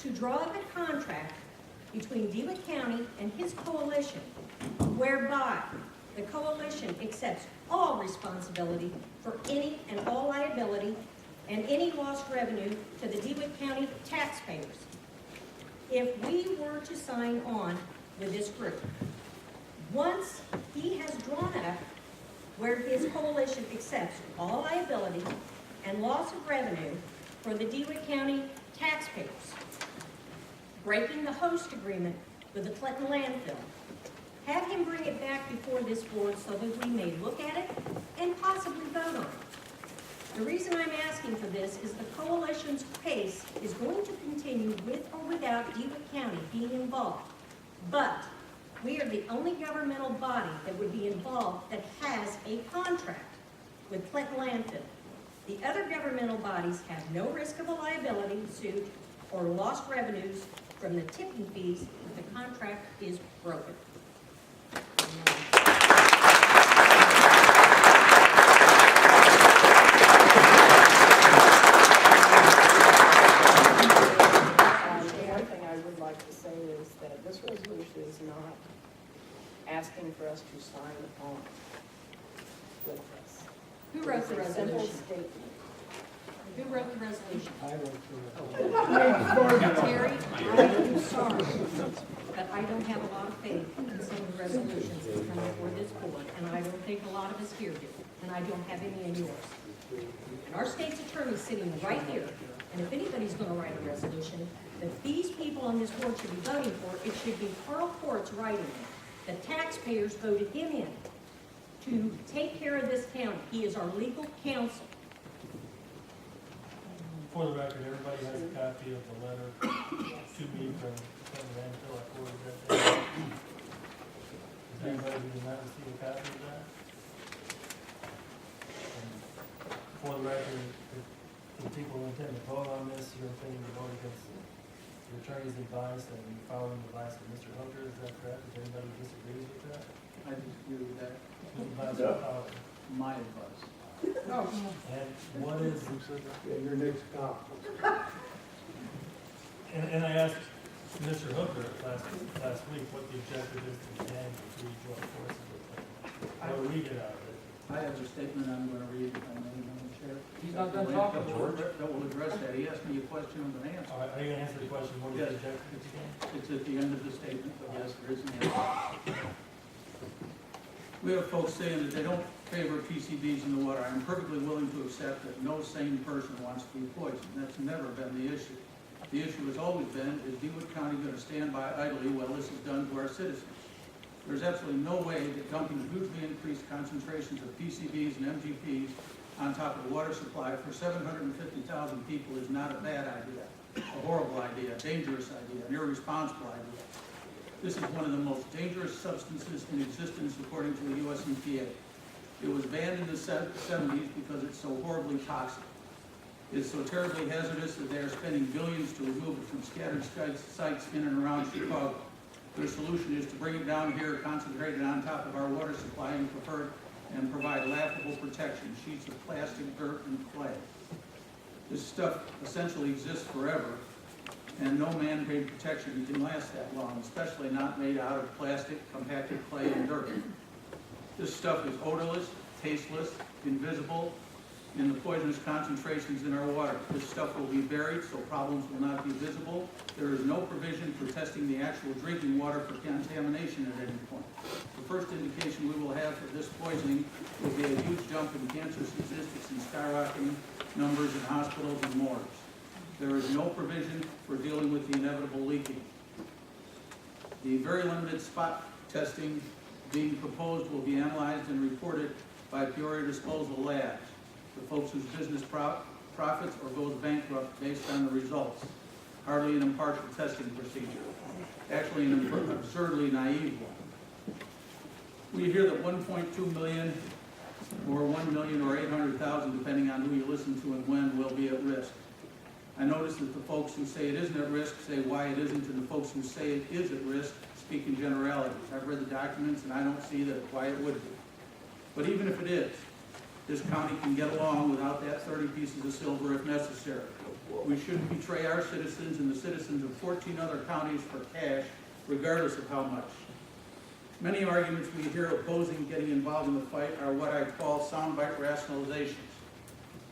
to draw up a contract between DeWitt County and his coalition, whereby the coalition accepts all responsibility for any and all liability and any lost revenue to the DeWitt County taxpayers. If we were to sign on with this group, once he has drawn up where his coalition accepts all liability and loss of revenue for the DeWitt County taxpayers, breaking the host agreement with the Clinton landfill, have him bring it back before this board so that we may look at it and possibly vote on it. The reason I'm asking for this is the coalition's case is going to continue with or without DeWitt County being involved. But we are the only governmental body that would be involved that has a contract with Clinton landfill. The other governmental bodies have no risk of a liability suit or lost revenues from the tipping fees if the contract is broken. One thing I would like to say is that this resolution is not asking for us to sign on with this. Who wrote the It's a simple resolution? statement. Who wrote the resolution? I went through it. Terry, I'm sorry, but I don't have a lot of faith in some of the resolutions that's coming before this board, and I don't think a lot of us here do, and I don't have any in yours. And our state's attorney's sitting right here, and if anybody's gonna write a resolution that these people on this board should be voting for, it should be Carl Court's writing it. The taxpayers voted him in to take care of this county. He is our legal counsel. For the record, everybody has a copy of the letter to me from landfill. I forwarded that to you. Does anybody who did not receive a copy of that? And for the record, if the people who intend to vote on this, you're intending to vote against your attorney's advice and following the advice of Mr. Hooker, is that correct? If anybody disagrees with that? I disagree with that. Whose advice are you following? My advice. And what is, Yeah, your next cop. and I asked Mr. Hooker last week what the objective is to the gang if we join forces with them. What do we get out of it? I have a statement I'm going to read, if I may, Madam Chair. He's not done talking, George. That will address that. He asked me a question, I'm going to answer. Are you gonna answer the question, what is the Yes. objective of the gang? It's at the end of the statement, but yes, there is an answer. We have folks saying that they don't favor PCBs in the water. I'm perfectly willing to accept that no sane person wants to be poisoned. That's never been the issue. The issue has always been, is DeWitt County going to stand by idly while this is done to our citizens? There's absolutely no way that dumping hugely increased concentrations of PCBs and MGPs on top of the water supply for 750,000 people is not a bad idea, a horrible idea, a dangerous idea, an irresponsible idea. This is one of the most dangerous substances in existence according to the U.S. EPA. It was banned in the 70s because it's so horribly toxic. It's so terribly hazardous that they are spending billions to remove it from scattered sites in and around Chicago. Their solution is to bring it down here, concentrate it on top of our water supply and provide laughable protection, sheets of plastic, dirt, and clay. This stuff essentially exists forever, and no man-made protection can last that long, especially not made out of plastic, compacted clay, and dirt. This stuff is odorless, tasteless, invisible, in the poisonous concentrations in our water. This stuff will be buried so problems will not be visible. There is no provision for testing the actual drinking water for contamination at any point. The first indication we will have for this poisoning will be a huge jump in cancer statistics and skyrocketing numbers in hospitals and morgues. There is no provision for dealing with the inevitable leaking. The very limited spot testing being proposed will be analyzed and reported by Peoria Disposal Labs, the folks whose business profits or goes bankrupt based on the results. Hardly an impartial testing procedure. Actually an absurdly naive one. We hear that 1.2 million or 1 million or 800,000, depending on who you listen to and when, will be at risk. I notice that the folks who say it isn't at risk say why it isn't, and the folks who say it is at risk speak in generalities. I've read the documents and I don't see that why it would be. But even if it is, this county can get along without that 30 pieces of silver if necessary. We shouldn't betray our citizens and the citizens of 14 other counties for cash, regardless of how much. Many arguments we hear opposing getting involved in the fight are what I call soundbite rationalizations,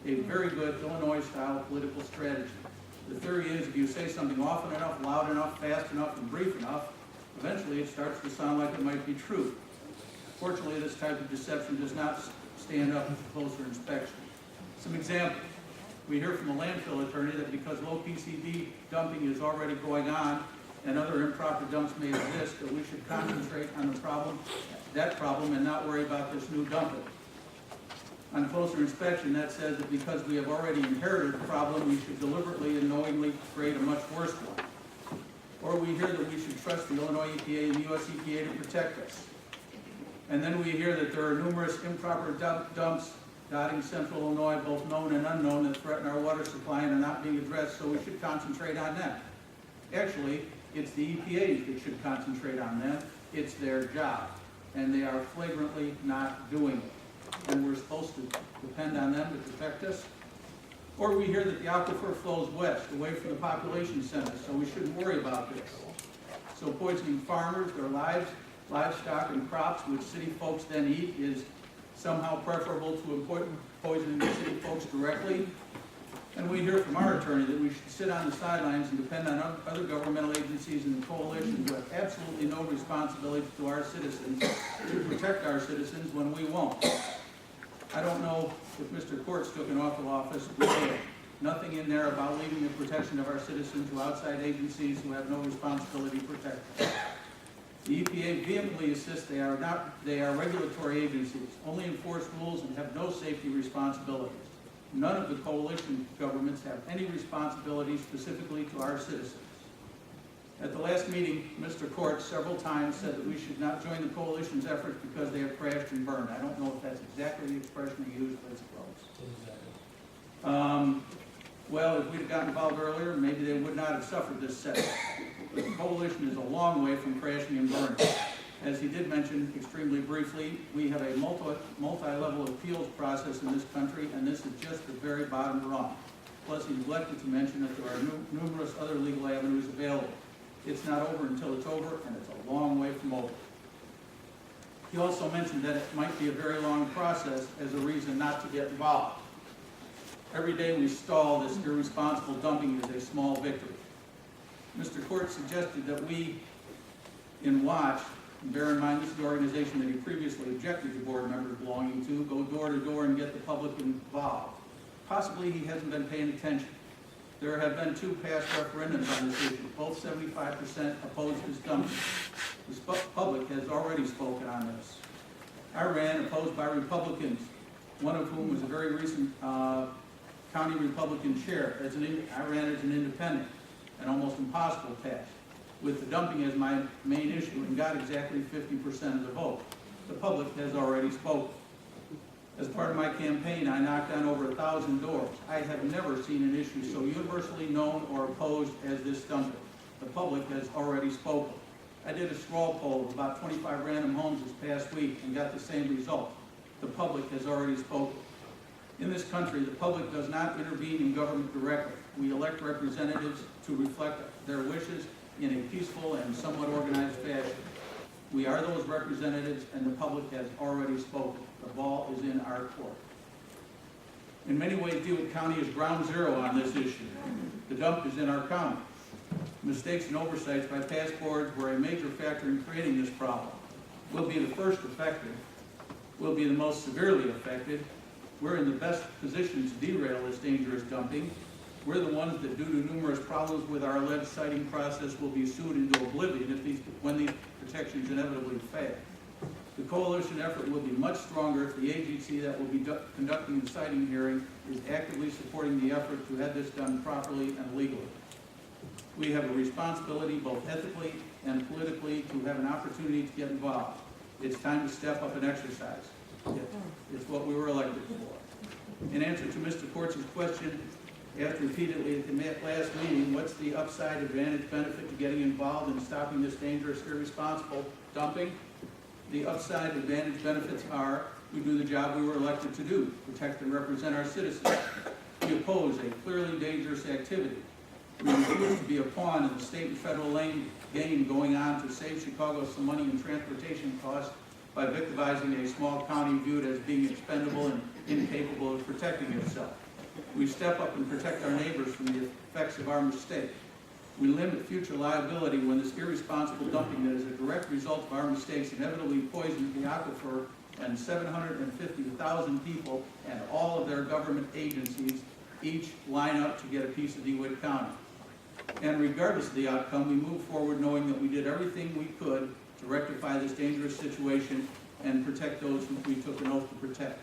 a very good Illinois-style political strategy. The theory is if you say something often enough, loud enough, fast enough, and brief enough, eventually it starts to sound like it might be true. Fortunately, this type of deception does not stand up to closer inspection. Some examples. We hear from a landfill attorney that because low PCB dumping is already going on and other improper dumps may exist, that we should concentrate on that problem, and not worry about this new dumping. On closer inspection, that says that because we have already inherited the problem, we should deliberately and knowingly create a much worse one. Or we hear that we should trust the Illinois EPA and the US EPA to protect us. And then we hear that there are numerous improper dumps dotting central Illinois, both known and unknown, that threaten our water supply and are not being addressed, so we should concentrate on them. Actually, it's the EPA's that should concentrate on them. It's their job, and they are flagrantly not doing it. And we're supposed to depend on them to protect us. Or we hear that the aquifer flows west, away from the population centers, so we shouldn't worry about this. So poisoning farmers, their lives, livestock, and crops, which city folks then eat, is somehow preferable to poisoning the city folks directly. And we hear from our attorney that we should sit on the sidelines and depend on other governmental agencies and the coalition who have absolutely no responsibility to our citizens to protect our citizens when we won't. I don't know if Mr. Courts took an oath of office. We did. Nothing in there about leaving the protection of our citizens to outside agencies who have no responsibility to protect them. The EPA vehemently insists they are regulatory agencies, only enforce rules and have no safety responsibilities. None of the coalition governments have any responsibility specifically to our citizens. At the last meeting, Mr. Court several times said that we should not join the coalition's efforts because they have crashed and burned. I don't know if that's exactly the expression he used, but it's close. Well, if we'd have gotten involved earlier, maybe they would not have suffered this setback. But the coalition is a long way from crashing and burning. As he did mention extremely briefly, we have a multi-level appeals process in this country, and this is just the very bottom rung. Plus, he neglected to mention that there are numerous other legal avenues available. It's not over until it's over, and it's a long way from over. He also mentioned that it might be a very long process as a reason not to get involved. Every day we stall this irresponsible dumping is a small victory. Mr. Court suggested that we, in Watch, and bear in mind this is the organization that he previously objected to board members belonging to, go door to door and get the public involved. Possibly he hasn't been paying attention. There have been 2 past referendums on this issue. Both 75% opposed this dumping. The public has already spoken on this. I ran opposed by Republicans, one of whom was a very recent county Republican chair. I ran as an independent, an almost impossible task, with the dumping as my main issue, and got exactly 50% of the vote. The public has already spoken. As part of my campaign, I knocked on over 1,000 doors. I have never seen an issue so universally known or opposed as this dumping. The public has already spoken. I did a straw poll of about 25 random homes this past week and got the same result. The public has already spoken. In this country, the public does not intervene in government directly. We elect representatives to reflect their wishes in a peaceful and somewhat organized fashion. We are those representatives, and the public has already spoken. The ball is in our court. In many ways, DeWitt County is ground zero on this issue. The dump is in our county. Mistakes and oversights by past boards were a major factor in creating this problem. We'll be the first affected. We'll be the most severely affected. We're in the best position to derail this dangerous dumping. We're the ones that, due to numerous problems with our alleged siting process, will be sued into oblivion when these protections inevitably fail. The coalition effort will be much stronger if the agency that will be conducting the siting hearing is actively supporting the effort to have this done properly and legally. We have a responsibility, both ethically and politically, to have an opportunity to get involved. It's time to step up and exercise. It's what we were elected for. In answer to Mr. Courts' question, asked repeatedly at the last meeting, what's the upside, advantage, benefit to getting involved in stopping this dangerous, irresponsible dumping? The upside, advantage, benefits are we do the job we were elected to do, protect and represent our citizens. We oppose a clearly dangerous activity. We refuse to be a pawn in the state and federal game going on to save Chicago some money in transportation costs by victimizing a small county viewed as being expendable and incapable of protecting itself. We step up and protect our neighbors from the effects of our mistake. We limit future liability when this irresponsible dumping that is a direct result of our mistakes inevitably poisons the aquifer and 750,000 people and all of their government agencies each line up to get a piece of DeWitt County. And regardless of the outcome, we move forward knowing that we did everything we could to rectify this dangerous situation and protect those who we took an oath to protect.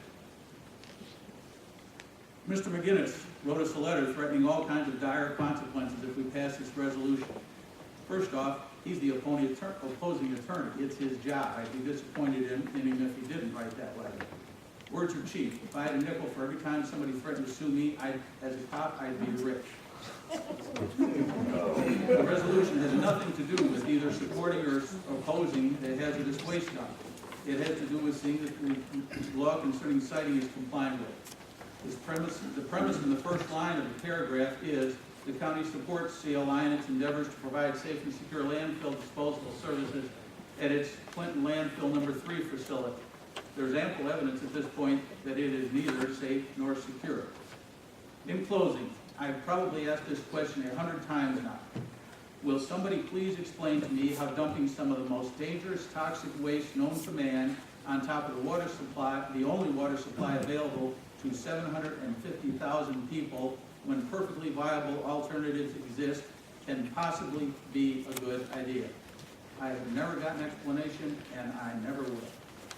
Mr. McGinnis wrote us a letter threatening all kinds of dire consequences if we pass this resolution. First off, he's the opposing attorney. It's his job. I'd be disappointed in him if he didn't write that letter. Words are cheap. If I had a nickel for every time somebody threatened to sue me, as a cop, I'd be rich. The resolution has nothing to do with either supporting or opposing the hazardous waste dump. It has to do with seeing that the law concerning siting is complied with. The premise in the first line of the paragraph is the county supports CLI in its endeavors to provide safe and secure landfill disposal services at its Clinton landfill number 3 facility. There's ample evidence at this point that it is neither safe nor secure. In closing, I've probably asked this question 100 times now. Will somebody please explain to me how dumping some of the most dangerous toxic waste known to man on top of the water supply, the only water supply available to 750,000 people when perfectly viable alternatives exist can possibly be a good idea? I have never gotten an explanation, and I never will.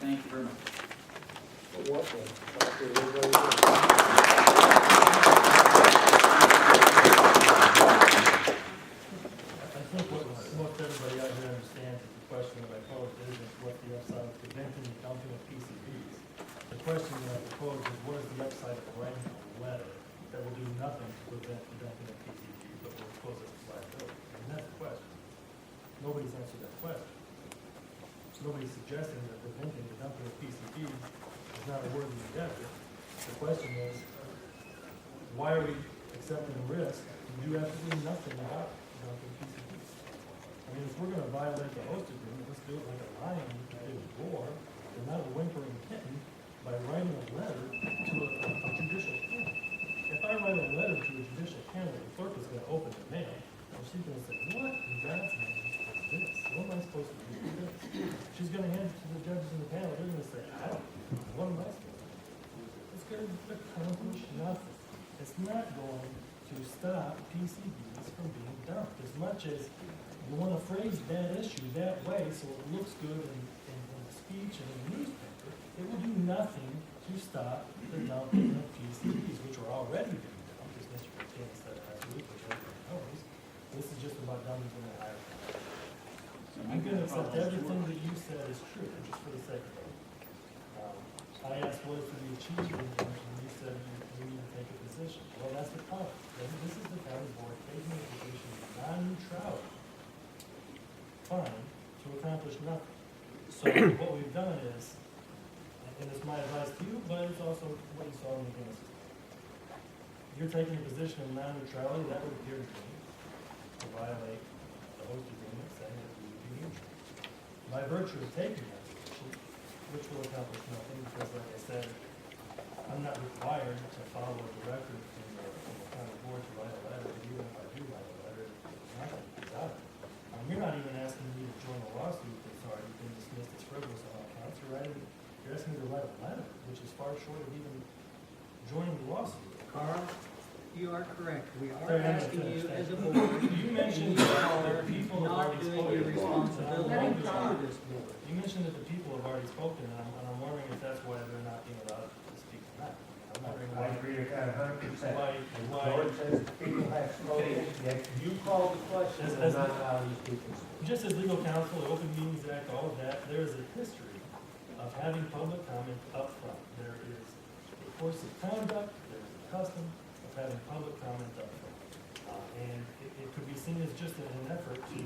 Thank you very much. I think what most everybody out here understands is the question that I posed isn't what the upside of preventing the dumping of PCBs. The question that I proposed is what is the upside of writing a letter that will do nothing to prevent the dumping of PCBs, but will expose us to liability? And that's the question. Nobody's answered that question. Nobody's suggesting that preventing the dumping of PCBs is not a worthy endeavor. The question is, why are we accepting the risk to do absolutely nothing about dumping PCBs? I mean, if we're going to violate the host agreement, let's do it like a lion with a big roar, and not a whimpering kitten, by writing a letter to a judicial panel. If I write a letter to a judicial panel, the clerk is going to open the mail, and she's going to say, what in God's name is this? What am I supposed to do with this? She's going to hand it to the judges in the panel. They're going to say, I don't know. What am I supposed to do? It's going to accomplish nothing. It's not going to stop PCBs from being dumped. As much as you want to phrase that issue that way so it looks good in the speech and in the newspaper, it will do nothing to stop the dumping of PCBs, which are already being dumped, as Mr. McKinney said last week, which everybody knows. This is just about dumping in the higher. I'm going to accept everything that you said is true, just for the sake of it. I asked what is to be achieved, and you said you need to take a position. Well, that's the point. This is the county board taking a position of non-neutrality, fine, to accomplish nothing. So what we've done is, and it's my advice to you, but it's also what you saw in the Guinness. You're taking a position of non-neutrality, that would appear to me to violate the host agreement saying that we would be neutral. By virtue of taking that position, which will accomplish nothing, because like I said, I'm not required to follow a directive from the county board to write a letter, and even if I do write a letter, nothing comes out of it. You're not even asking me to join a lawsuit that's already been dismissed as frivolous on all counts. You're asking me to write a letter, which is far short of even joining the lawsuit. Carl, you are correct. We are Sorry, I'm not asking you finished. as a board, You mentioned you that are the people have not already doing spoken. your responsibility Let him to talk. this board. You mentioned that the people have already spoken, and I'm wondering if that's why they're not being allowed to speak tonight. I'm not I agree with that 100%. Why- The why- Lord says people have spoken, yet you called the question, and not allow these people to speak. Just as legal counsel, Open Meetings Act, all of that, there is a history of having public comment up front. There is a course of conduct, there's a custom of having public comment up front. And it could be seen as just an effort to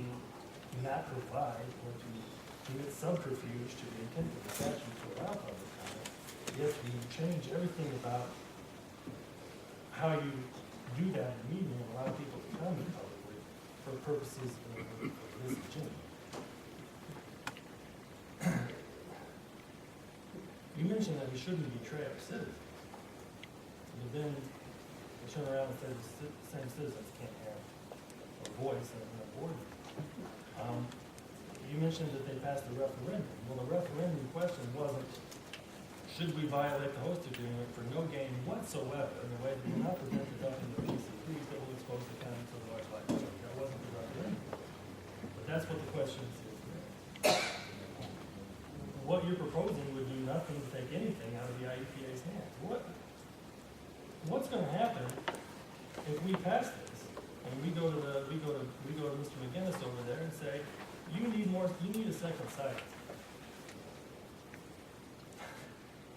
not provide or to commit subterfuge to the intent of the statute to allow public comment. If you change everything about how you do that in a meeting and allow people to comment publicly for purposes of this agenda. You mentioned that we shouldn't betray our citizens, but then we turn around and say the same citizens can't have a voice in a board meeting. You mentioned that they passed a referendum. Well, the referendum question wasn't, should we violate the host agreement for no gain whatsoever in the way that we're not presented up in the PCPs that will expose the county to the large liability? That wasn't the referendum. But that's what the question is here. What you're proposing would do nothing to take anything out of the IEPA's hands. What's going to happen if we pass this and we go to Mr. McGinnis over there and say, you need a second site.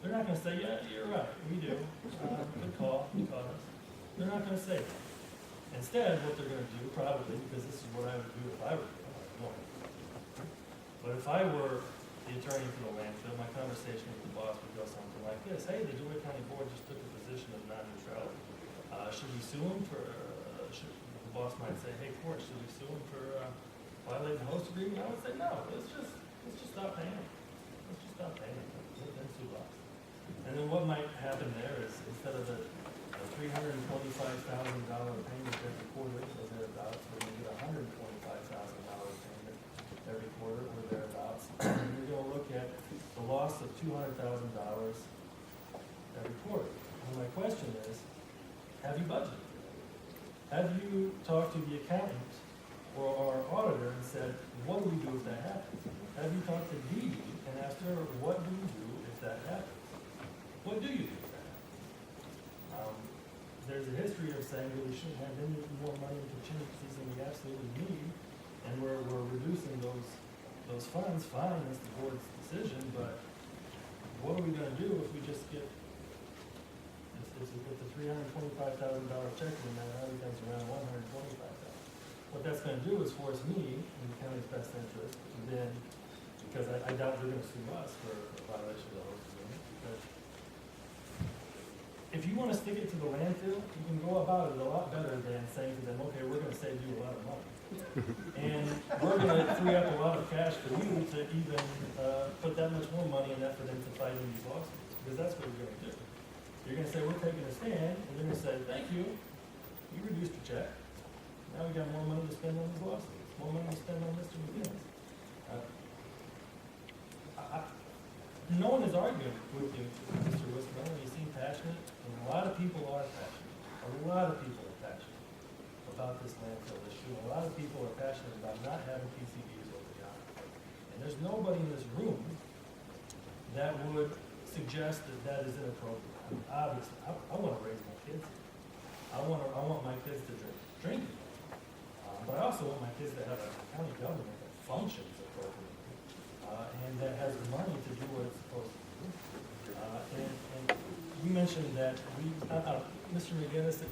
They're not going to say, yeah, you're right, we do. Good call, you caught us. They're not going to say that. Instead, what they're going to do, probably, because this is what I would do if I were you, but if I were the attorney for the landfill, my conversation with the boss would go something like this: hey, the DeWitt County Board just took a position of non-neutrality. Should we sue them for, the boss might say, hey, court, should we sue them for violating the host agreement? I would say, no, let's just stop paying them. Let's just stop paying them. Then sue us. And then what might happen there is, instead of the $325,000 payment every quarter or thereabouts, we're going to get $125,000 payment every quarter or thereabouts. And you're going to look at the loss of $200,000 every quarter. And my question is, have you budgeted? Have you talked to the accountant or our auditor and said, what do we do if that happens? Have you talked to Dee and asked her, what do you do if that happens? What do you do if that happens? There's a history of saying that we shouldn't have any more money in contingencies than we absolutely need, and we're reducing those funds. Fine, that's the board's decision, but what are we going to do if we just get if the $325,000 check and then everything's around $125,000? What that's going to do is force me, in the county's best interest, to then, because I doubt they're going to sue us for a violation of the host agreement, but if you want to stick it to the landfill, you can go about it a lot better than saying to them, okay, we're going to save you a lot of money. And we're going to free up a lot of cash for you to even put that much more money in that for them to fight in these lawsuits, because that's what you're going to do. You're going to say, we're taking a stand, and they're going to say, thank you, you reduced your check. Now we got more money to spend on these lawsuits, more money to spend on Mr. McGinnis. No one is arguing with you, Mr. Wisconsin. You seem passionate, and a lot of people are passionate. A lot of people are passionate about this landfill issue. A lot of people are passionate about not having PCBs over the island. And there's nobody in this room that would suggest that that is inappropriate. I mean, obviously, I want to raise my kids. I want my kids to drink. But I also want my kids to have a county government that functions appropriately. And that has the money to do what it's supposed to do. And you mentioned that Mr. McGinnis,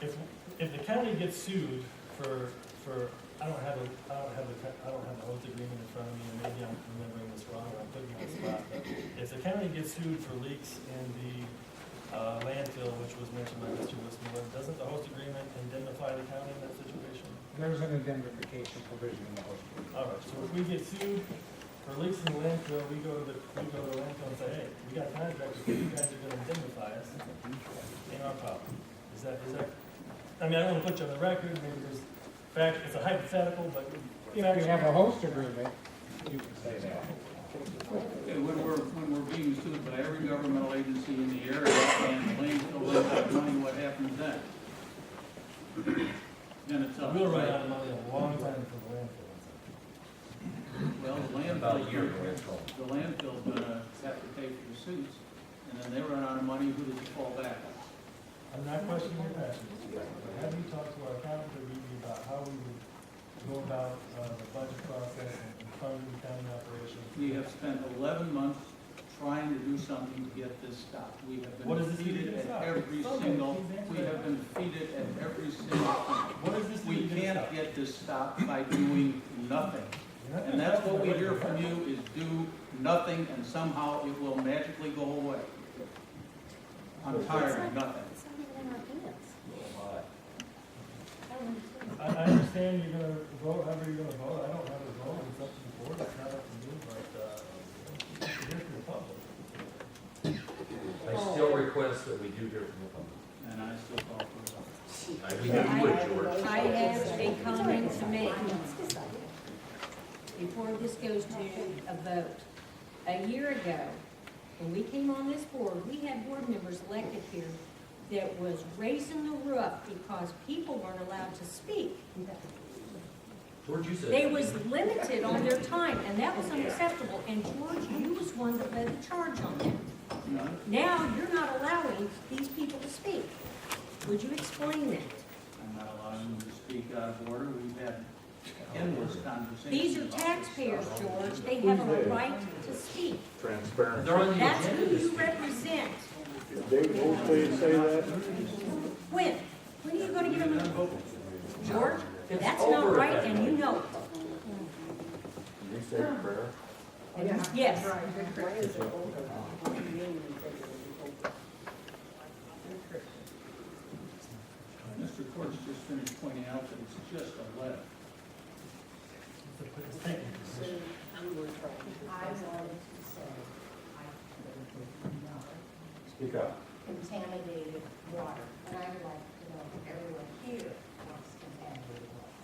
if the county gets sued for I don't have the host agreement in front of me, and maybe I'm remembering this wrong, or I'm putting you on the spot. But if the county gets sued for leaks in the landfill, which was mentioned by Mr. Wisconsin, doesn't the host agreement indemnify the county in that situation? There's an indemnification provision in the host agreement. All right, so if we get sued for leaks in the landfill, we go to the landfill and say, hey, we got a contract with you, you guys are gonna indemnify us, ain't our problem. Is that, I mean, I don't wanna put you on the record, maybe there's, in fact, it's a hypothetical, but. If you have a host agreement, you can say that. Okay, when we're being sued by every governmental agency in the area and the landfill runs out of money, what happens then? Then it's up. We'll run out of money a long time for the landfill. Well, the landfill's gonna have to pay for the suits, and then they run out of money, who does it fall back on? I'm not questioning your passion, but have you talked to our accountant or Ruby about how we would go about the budget process and funding county operations? We have spent 11 months trying to do something to get this stopped. We have What been is this defeated to at stop? every Somebody single, please answer we that. have been defeated at every single time. What is this? We can't get this stopped by doing nothing. And that's what we hear from you, is do nothing, and somehow it will magically go away. I'm tired of nothing. It's not even in our I understand you're gonna vote however you're gonna vote, I don't have a vote, it's up to the board, it's not up to me, but, here's the public. I still request that we do hear from the public. And I still call for a vote. We knew you would, George. I have a comment to make before this goes to a vote. A year ago, when we came on this board, we had board members elected here that was raising the roof because people weren't allowed to speak. George, you said. They was limited on their time, and that was unacceptable, and George, you was one that led the charge on that. Now, you're not allowing these people to speak. Would you explain that? I'm not allowing them to speak out of order. We've had endless conversations. These are about this taxpayers, stuff. George, they have a right to speak. Transparent. They're on the That's agenda who this you week. represent. Did Dave Mosley say that? When? When are you gonna get them? George, It's that's not over right, at that and you point. know it. You said prayer. Yes. Why is it over? What do you mean you think it would be over? Mr. Court's just finished pointing out that it's just a letter. It's taking a So position. you were trying to. I wanted to say, Speak up. contaminated water, and I would like to know if everyone here wants contaminated water.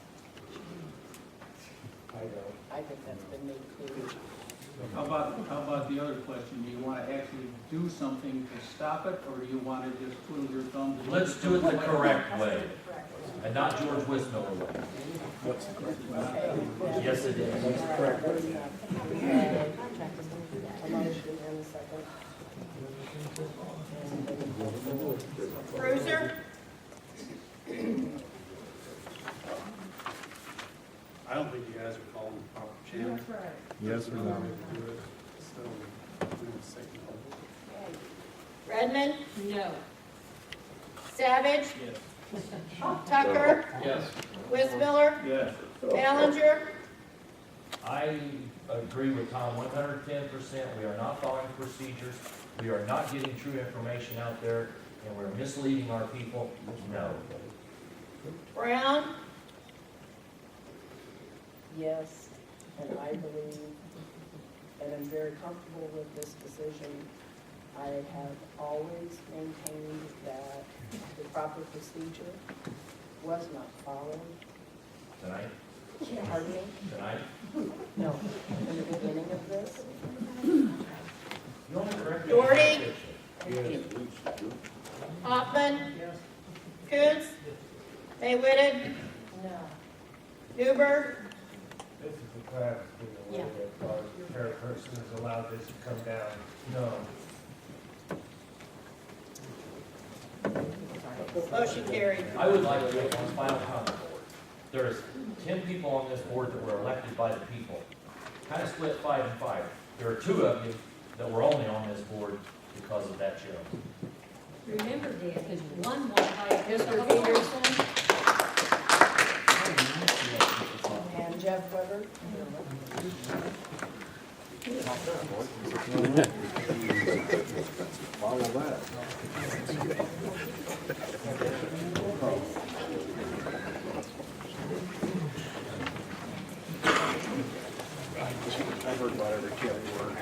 I know. I think that's been made clear. How about the other question? Do you want to actually do something to stop it, or do you want to just twiddle your thumbs? and Let's just do it the go away? correct way, and not George Wissmiller way. Okay. Yes, it is. We have a motion and a second. Cruiser? I don't think you guys are calling the proper channel. Yes or no? So, we would say no. Redmond? No. Yes. Savage? Tucker? Yes. Wissmiller? Yes. Ballinger? I agree with Tom 110%. We are not following procedures. We are not getting true information out there, and we're misleading our people. No. Brown? Yes, and I believe, and I'm very comfortable with this decision. I have always maintained that the proper procedure was not followed. Tonight? Pardon me? Tonight? No, in the beginning of this. You only correct me. Doherty? Hoffman? Coons? Mayweather? No. Newberg? This is a travesty, the way that our chairperson has allowed this to come down. No. Motion carried. I would like to make one final comment. There's 10 people on this board that were elected by the people. Kind of split 5 and 5. There are 2 of you that were only on this board because of that show. Remember that, because one was by Mr. Peterson and Jeff Weber. Follow that. I've heard about every kid at work.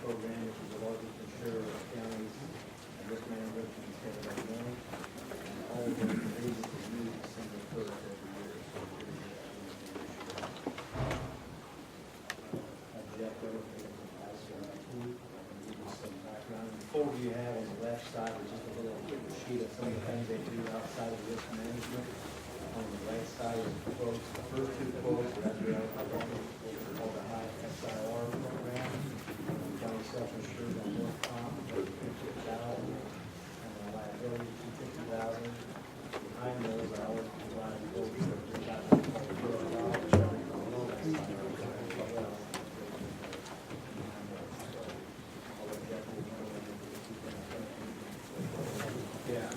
Program, which is the largest insurer of counties and risk management in the state of Illinois. And all of the agencies use December 1st every year. So it's pretty good. Jeff Weber, as to give you some background. The folder you have on the left side is just a little sheet of some of the things they do outside of risk management. On the right side is the quotes. The first 2 quotes are as we are called the high SIR program. County self-insured on work comp, $50,000, and the liability, $250,000. Behind those, I always provide quotes that are about $40,000 every below that side. Yeah.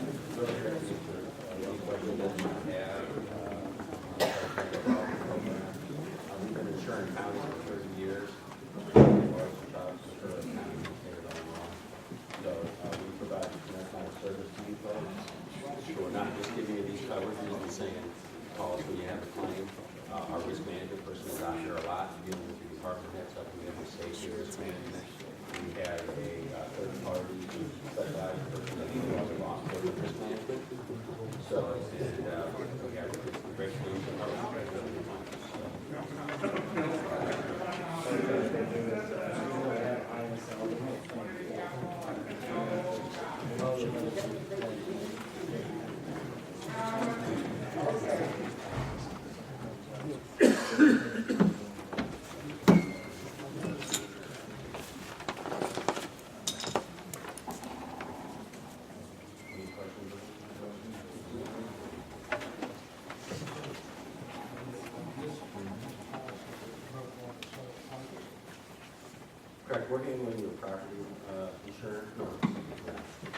risk management. We have a third party specialized person that does a lot for risk management. So, and we have great solution. Correct, we're handling your property insurance. No,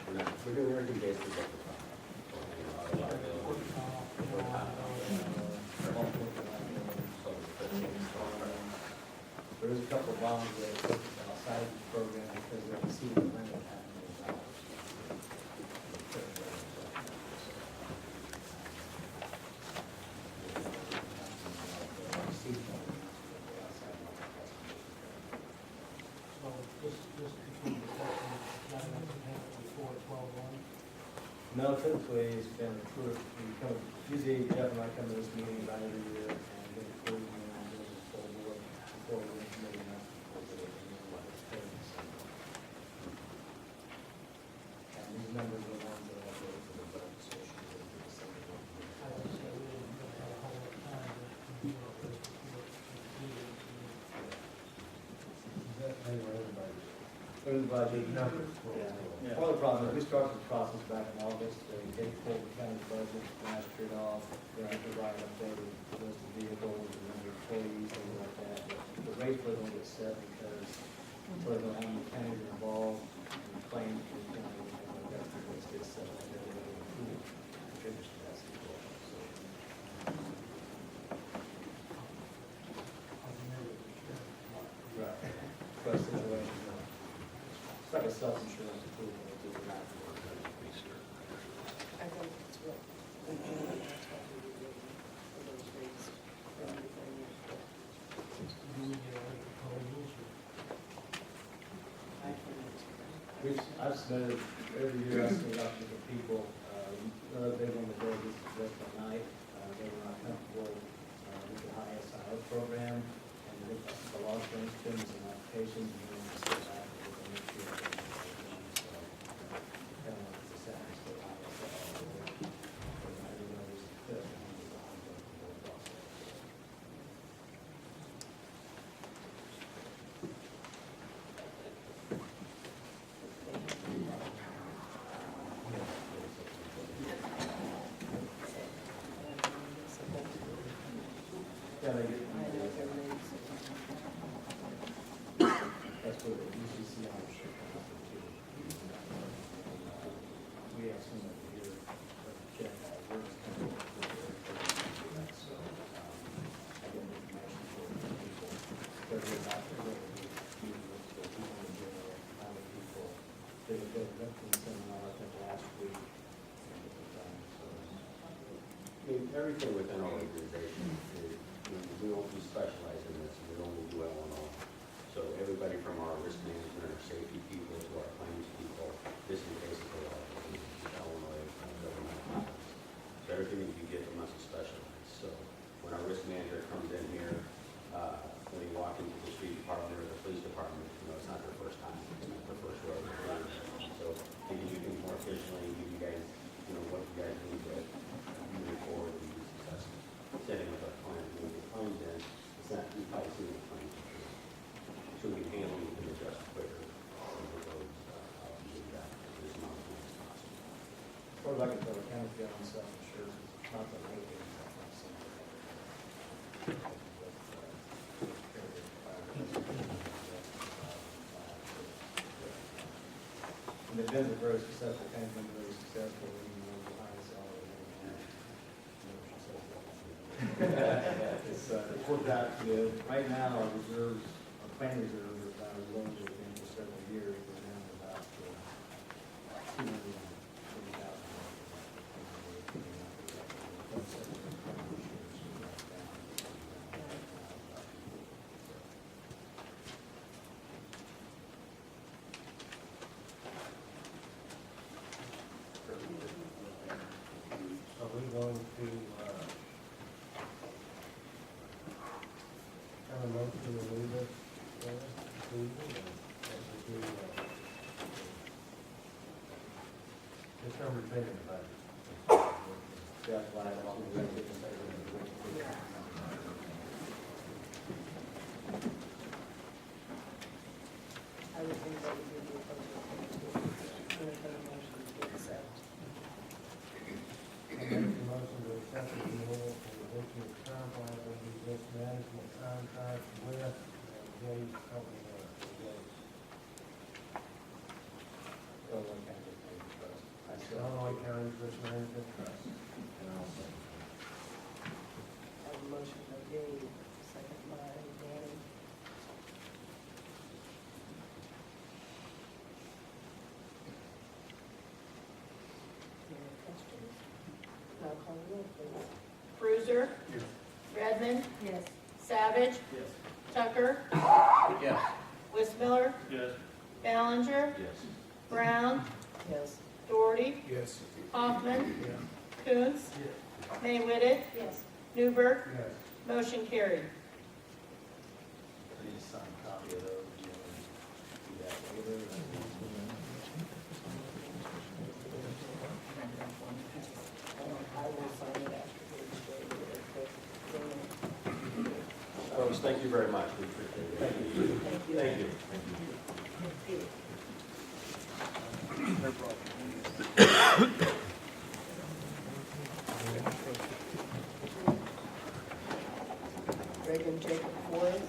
we're not. We're doing everything based on the property. There is a couple of bonds that are outside the program because they exceed the limit of $500,000. So just between the section, not enough to pay before 12/1. No, typically it's been approved. Usually Jeff and I come to this meeting about every year and get approved and then do the full board before we make enough. And these numbers are the ones that I wrote for the budget session. I would say we didn't really have a whole lot of time to do all this before we did. Is that pay for everybody? For the budget. Numbers. Yeah. Part of the problem is we started the process back in August, they pulled the county budget, mastered it off, then I provide updated list of vehicles and number of employees, things like that. But the rates really don't get set because until they know how many counties are involved and claims for the county, and like that, the rates get set like that. Contributes to that situation. So, right. But situation, it's like a self-insurance approval. It's just not- I think it's what, that's what we do for those rates, for everything. Do we get any proposals or? I can, I've submitted, every year I submit out to different people, another big one that does this is just at night, they were not comfortable, with the high SIO program, and the law firms, students and applications, and then just sit back and look and make sure that they're kind of like the sadness for high SIO. But I do know there's a bit of a process. Yeah, they get, I know their rates. that's what the UCC ownership comes to. We have some of here, check out works. So, I get information for people. They're about to go to the people in general, how many people, they did a veteran seminar, I think, last week. I mean, everything within our organization is, we don't specialize in this, we only do L&R. So everybody from our risk management, our safety people, to our claims people, this is basically all Illinois government office. So everything that you get from us is specialized. So when our risk manager comes in here, when you walk into the street department or the police department, it's not their first time, it's not their first road. So they can do things more efficiently, give you guys, what you guys need to move forward and be successful. Setting up a plan, when the claims in, it's not, you probably see the claims. So we can handle, we can adjust quicker. And we'll go, do that as much as possible. As far as I can tell, the county's got on self-insurance, it's not the rate, it's not something. And they've been very successful, county's been very successful, even though the highest salary. It's worked out good. Right now, our reserves, our plan reserves are about as low as they've been for several years. We're down to about $230,000. a motion to leave it, just number 10 in the budget. That's why I want to get this over with. I would think that would be the appropriate thing to do. Entertain a motion to accept. I make the motion to accept the renewal for the Richmond Term Liability Risk Management Contract with Jay's Company. Illinois County Payment Trust. I still. Illinois County Risk Management Trust. And I'll second. I have a motion by Dave, second by Danny. Any questions? Now call the roll, please. Bruiser, Yes. Redmond, Yes. Savage, Yes. Tucker, Yes. Wissmiller, Yes. Ballinger, Yes. Brown, Yes. Doherty, Yes. Hoffman, Coons, Yes. Mayweather, Yes. Newberg, Yes. motion carried. Please sign a copy of those, you know, do that later. I will sign it after each day, real quick. Folks, thank you very much. We appreciate it. Thank you. Thank you. Reagan Jacob Forrest.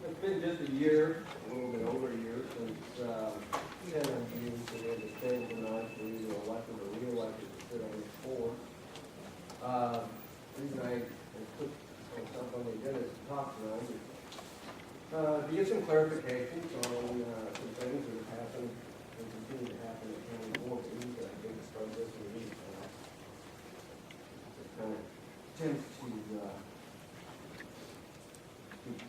It's been just a year, a little bit over a year, since Ken and you were the state tonight, we were elected or re-elected to sit on this board. The reason I put myself on the agenda is to talk tonight is to get some clarifications on some things that have happened and continue to happen at county board meetings that I think is from this meeting. It kind of tends to keep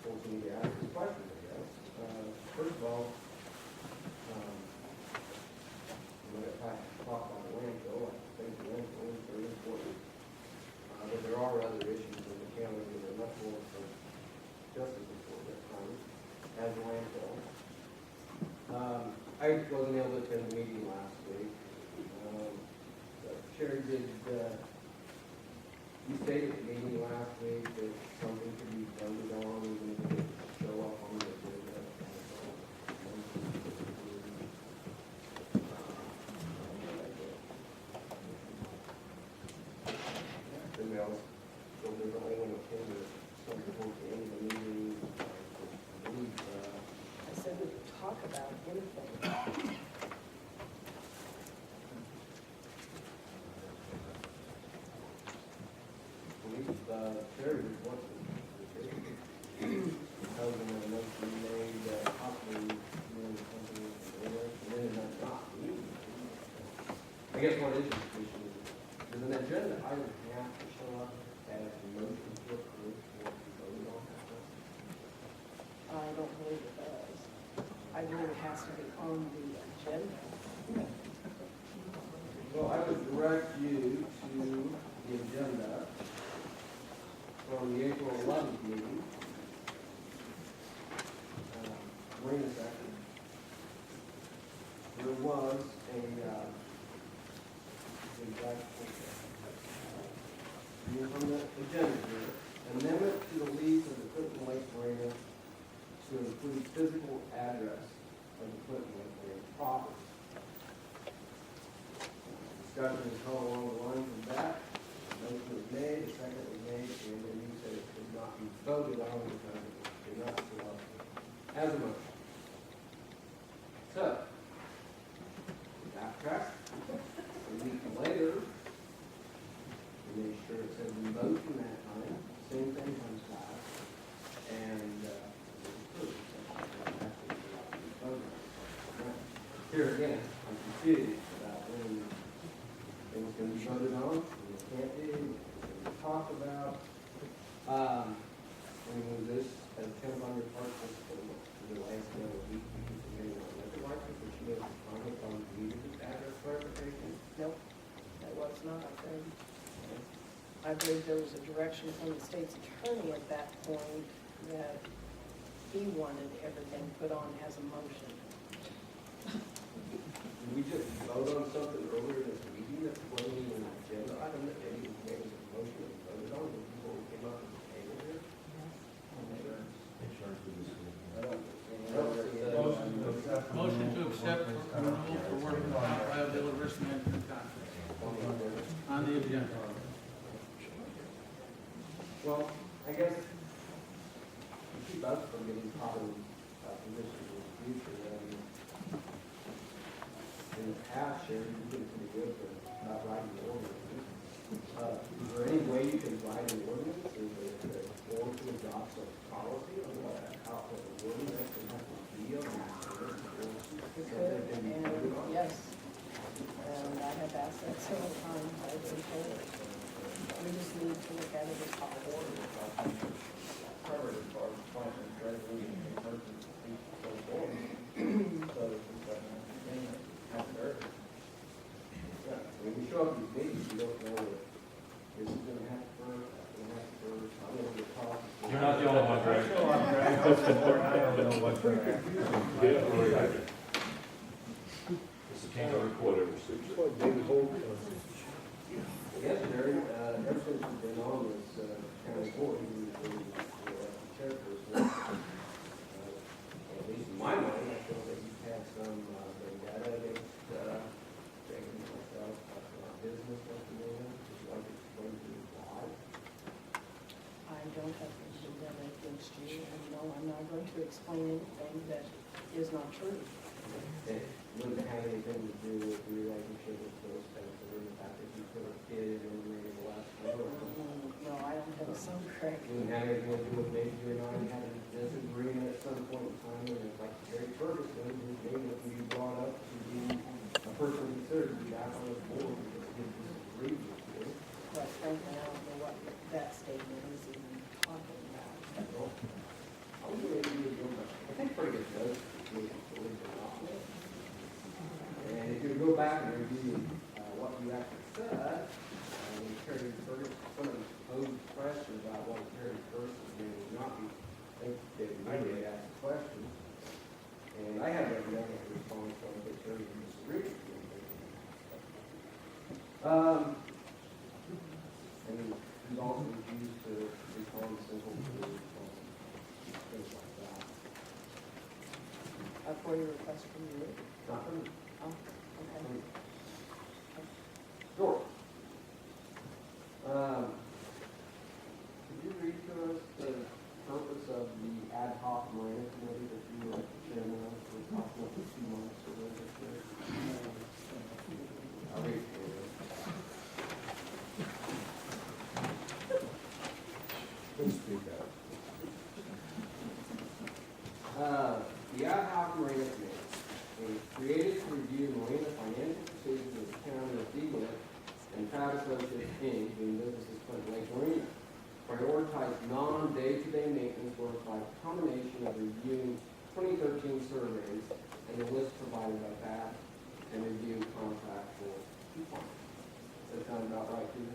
forcing me to ask these questions, I guess. First of all, when I talk about the landfill, I think the landfill is very important. But there are other issues in the county that are much more for justice for this time, as a landfill. I wasn't able to attend the meeting last week. Sherry did, you stated at the meeting last week that something could be voted on, even if it didn't show up on the agenda. Everybody else feel differently when it came to something towards the end of the meeting. I believe, I said we could talk about anything. Sherry was wanting housing and a motion made, possibly, something, and then that's not. I guess what is the issue is, does an agenda item have to show up as a motion to approve or to vote on that? I don't believe it does. I believe it has to be on the agenda. Well, I would direct you to the agenda from the April 11th meeting. Wait a second. There was from the agenda here, amendment to the lease of the Clinton Lake Marina to include physical address of the Clinton Lake Marina property. Discussion is held along the lines of that. A motion was made, a second was made, and then you said it could not be voted on because it did not show up as a motion. So, backtrack, a week later, we made sure it said motion that time, same thing comes back, and it was approved. here again, I'm confused about when things can be voted on, and they can't be, and things can be talked about. I mean, this has come on your part just for the last week, because you may not liquor license, but you made a comment on needed address clarification. Nope, that was not, I believe there was a direction from the state's attorney at that point that he wanted everything put on as a motion. Did we just vote on something earlier this meeting that's wasn't even an agenda item that maybe there was a motion and voted on before we came up with the table here? Insurance for this school. I don't understand. Motion to accept renewal for workers' comp liability risk management contract on the agenda. Well, I guess to keep us from getting caught in positions in the future, in the past, Sherry, you've been pretty good for not writing the ordinance. Is there any way you can write an ordinance, or is there or to adopt a policy on how the ordinance can have to be on We could, and yes, and I have asked that several times, I've been told. We just need to look at it as a whole. Covered as far as planning, resolution, emergency, so forth. So it's just thing that happened earlier. Yeah, when you show up these meetings, you don't know if this is gonna happen first, that's gonna happen first, I'm gonna get caught. You're not the only one, Greg. I don't know what's going to happen. This is Kango recorder. Yes, Jerry, ever since you've been on this county board, you've been the chairperson. At least in my mind, I feel that you've had some data against Jake and myself, about business estimating. Would you like to explain to me why? I don't have to do that against you, and no, I'm not going to explain anything that is not true. It wouldn't have anything to do with the relationship with Phil Spencer, and the fact that you put a kid in the last number. No, I don't have a son, Craig. It wouldn't have anything to do with maybe you and I had a disagreement at some point in time, and it's like Jerry Ferguson, whose name would be brought up to be a person considered to be back on the board because he disagreed with you. But frankly, I don't know what that statement is even talking about. Well, I was going to give you I think pretty good notes. And if you go back and review what you actually said, Terry Ferguson, someone posed a question about what Terry Ferguson may not be, I did ask a question. And I had a negative response on it, but Terry disagreed with me. And he's also used to respond simple to things like that. For your request from you? Not from Oh, okay. George. Could you read to us the purpose of the ad hoc Marina committee that you were chairman of for approximately 2 months or whatever this year? I'll read it for you. Please speak up. The ad hoc Marina committee was created to review marina financial procedures of the county of DeWitt and Travis Associates Inc., doing businesses at Lake Marina. Prioritize non-day-to-day maintenance work by a combination of reviewing 2013 surveys and the list provided by that and review contractual compliance. Does that sound about right to you?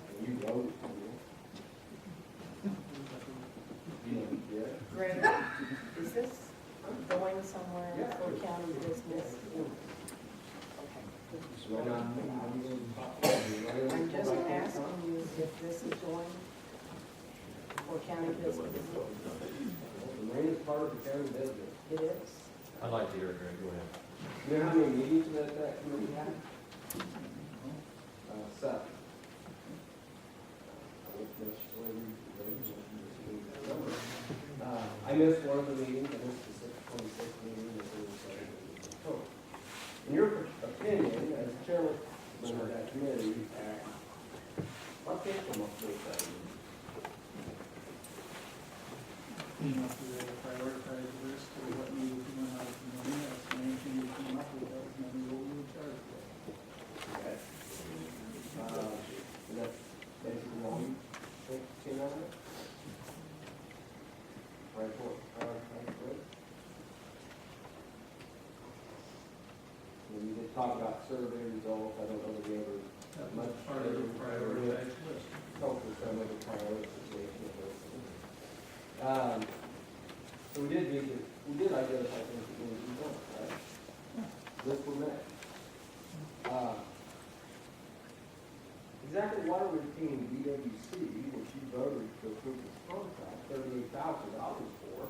And you wrote it, didn't you? You know, yeah. Greg, is this going somewhere Yeah. for county business? Okay. I'm just asking you if this is going for county business. The marina is part of the county business. It is. I'd like to hear it, Greg, go ahead. You know how many meetings that committee had? 7. I missed one of the meetings, I missed the 626 meeting, that was October. In your opinion, as chairman of that committee, what came from up with that? You know, to prioritize the risk of what needed to be done out of the marina as transport, transport. When you did talk about survey results, I don't know that we ever That was much. part of the prioritized list. Focus some of the prioritization of those things. So we did identify things that need to be done, right? Lists were met. Exactly what are we paying BWC, which you voted to approve this contract, $38,000 for,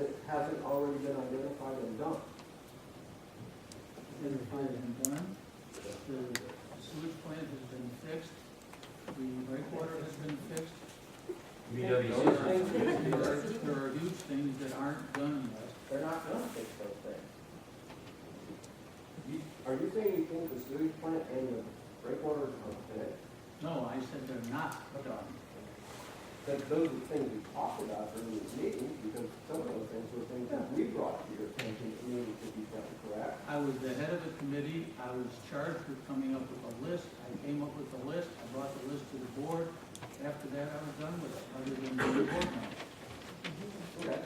that hasn't already been identified and done? Identified and done. The sewage plant has been fixed. The breakwater has been fixed. BWC. There are huge things that aren't done yet. They're not gonna fix those things. Are you saying you think the sewage plant and the breakwater are finished? No, I said they're not done. That those are the things we talked about during this meeting, because some of those things were things that we brought to your attention that needed to be done, correct? I was the head of the committee. I was charged with coming up with a list. I came up with the list. I brought the list to the board. After that, I was done with it, other than the board member. Okay.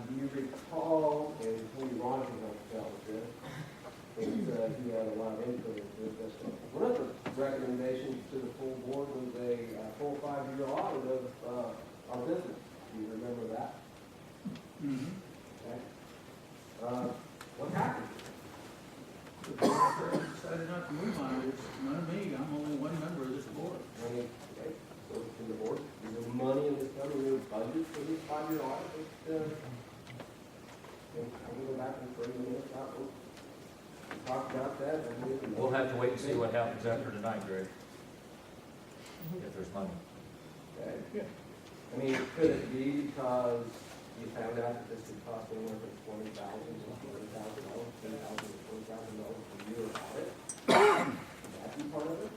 Do you recall, and Tony Ron can help us out with this, that he had a lot of input into this. One of the recommendations to the full board was a full 5-year audit of our business. Do you remember that? Mm-hmm. Okay. What happened? The board decided not to move on it. It's none of me. I'm only one member of this board. Okay, so to the board, is there money in this government budget for this 5-year audit? I can go back and bring the minutes out, we'll talk about that. And We'll have to wait and see what happens after tonight, Greg. If there's money. Okay. I mean, could it be because you found out that this could cost anywhere from $20,000 to $20,000, $10,000 to $20,000 per year audit? Could that be part of it?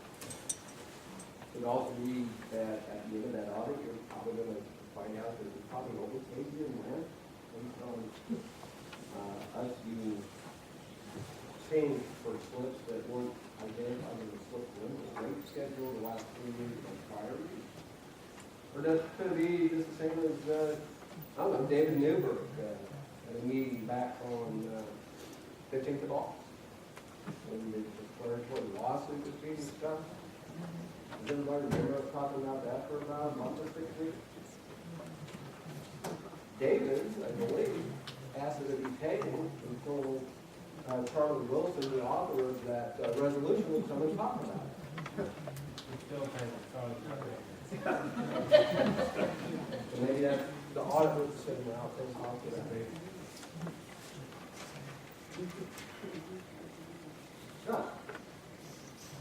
Could also be that at the end of that audit, you're probably going to find out that you probably overpaid your rent based on us being paying for slips that weren't identified in the slip limit rate schedule the last 3 years of prior years. Or does it could be just the same as, I don't know, David Newberg at a meeting back on 15th of August, when the declaratory lawsuit was being discussed? Does everybody remember us talking about that for about a month or 6 weeks? David, I believe, asked it to be tabled until Charlie Wilson, the author of that resolution, will come and talk about it. So maybe that's the audit was sitting out, things talk to that. No.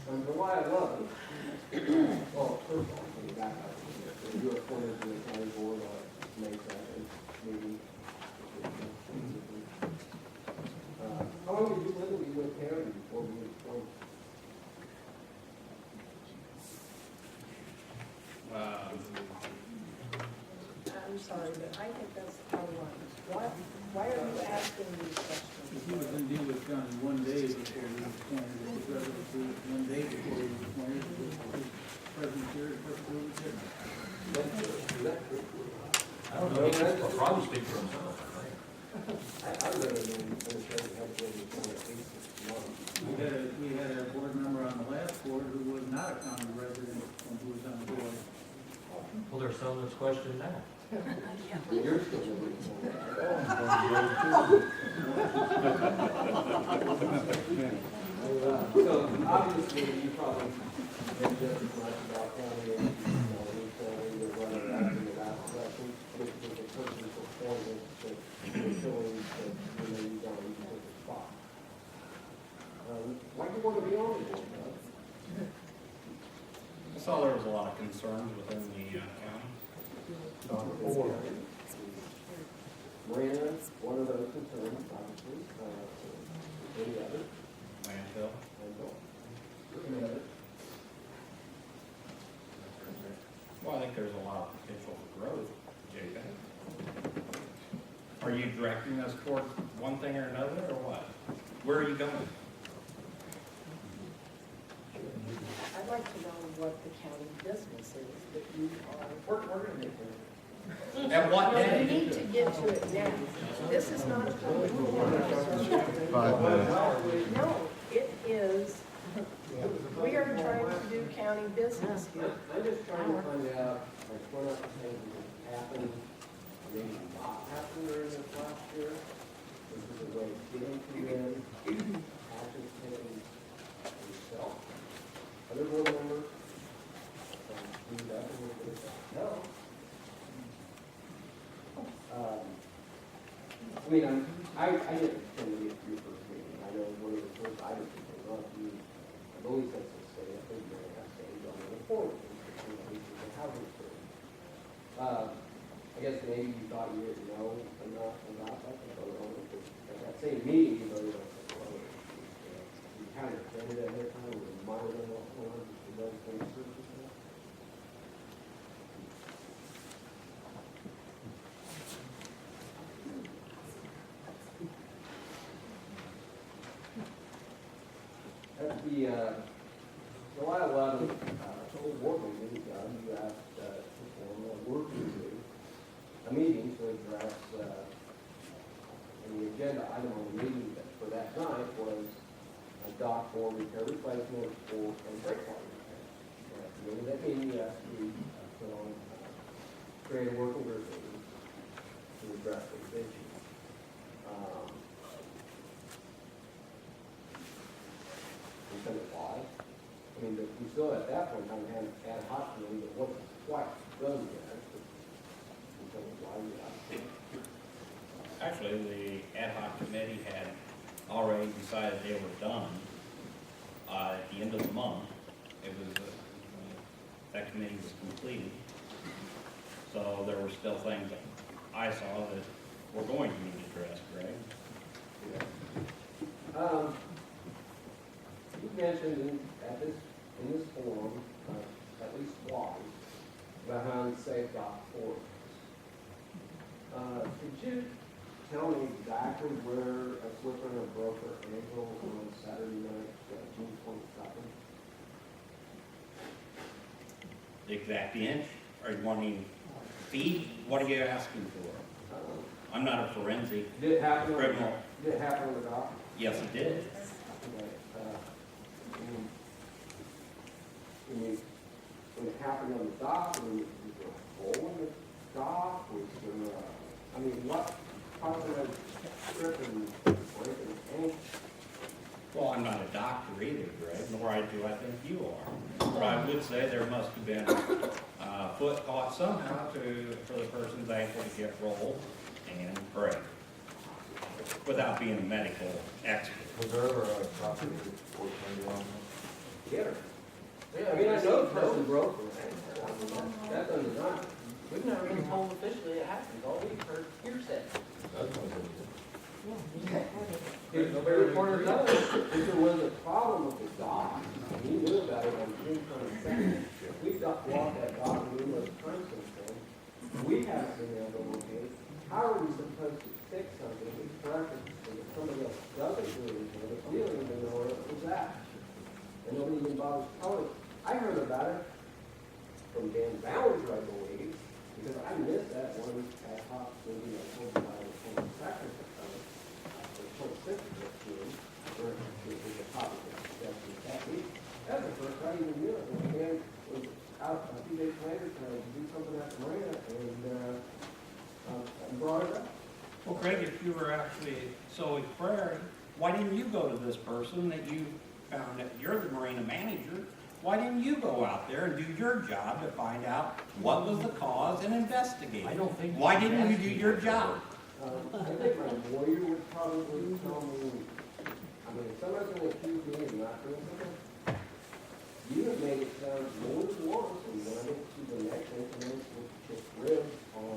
And the why I love it, well, first of all, let me back up. You were appointed to the county board on May 2nd meeting. How long did you live with Harry before we were appointed? I'm sorry, but I think that's our line. Why are you asking these questions? If he was in DeWitt County one day before he was appointed, it was relatively one day before he was appointed, his presence here, his presence here. Is that true? I don't know, he'll probably speak for himself. I was living in administrative health for at least 6 months. We had a board member on the last board who was not a county resident when he was on the board. Well, there's some that's questioned now. You're still living So obviously, you probably know just as much about county as we were running around in the last session. This was a person's performance that was showing that you got to take a spot. Why do you want to be on the board, Doug? I saw there was a lot of concerns within the county. Marina, one of those concerns, obviously, any other? Landfill. Any other? Well, I think there's a lot of potential for growth, JJ. Are you directing us toward one thing or another, or what? Where are you going? I'd like to know what the county business is that you are. We're going to make it. At what No, you day? need to get to it now. This is not a public forum. 5 minutes. No, it is, we are trying to do county business here. I'm just trying to find out, like, what other things that happened, maybe not happened during this last year. This is a way of getting to them, actions taken yourself. Other board members, do that a little bit. No. I mean, I didn't attend to get your first meeting. I know one of the first items that came up, you, I believe that's a state, I think you're going to have stage on the report, the housing story. I guess maybe you thought you didn't know enough about that, to vote on it, but at that same meeting, you voted on it. You kind of attended ahead of time, and reminded them what went on, and those things. At the July 11th board meeting, you asked to form a working group, a meeting to address, and the agenda item on the meeting for that night was a dock for repair replacement for and breakwater repair. At the end of that meeting, you asked to put on, create a working group meeting to address those issues. Why? I mean, we still at that point in time had an ad hoc committee that wasn't quite done yet. But why we asked. Actually, the ad hoc committee had already decided they were done at the end of the month. It was, that committee was completed. So there were still things that I saw that were going to be addressed, right? Yeah. You mentioned in this forum, at least twice, about how unsafe dock forks. Could you tell me exactly where a slipper and a broker ankle on Saturday night, June 22nd? The exact inch? Are you wanting feet? What are you asking for? I'm not a forensic Did it happen on criminal. Did it happen on the dock? Yes, it did. Okay, when it happened on the dock, was there a hole in the dock? Was there, I mean, what caused that trip and break an ankle? Well, I'm not a doctor either, Greg, nor do I think you are. But I would say there must have been a foot caught somehow for the person's ankle to get rolled and break, without being a medical expert. Was there ever a property report made on Yeah. Yeah, I mean, I know the person broke their ankle. That's undeniable. We've never been told officially it happened, all we've heard hearsay. that? That's If the reporter does, if there was a problem with the dock, and he knew about it on June 22nd, we walked that dock numerous times since then, we haven't been able to locate it. How are we supposed to fix something, we correct it, so that somebody else doesn't do anything, if we don't even know where it was at? And nobody even bothers telling us. I heard about it from Dan Ballinger, I believe, because I missed that one ad hoc meeting I told you about on the 22nd or 26th of June, where it was a topic of discussion that week. That was the first I even knew it. And Dan was out a few days later trying to do something at the marina and brought it up. Well, Craig, if you were actually so inquiring, why didn't you go to this person that you found that you're the marina manager? Why didn't you go out there and do your job to find out what was the cause and investigate? I don't think. Why didn't you do your job? I think my lawyer would probably tell me, I mean, if somebody's going to accuse me of not doing something, you have made it sound more than once, and when I went to the next incident with Chip Ribs on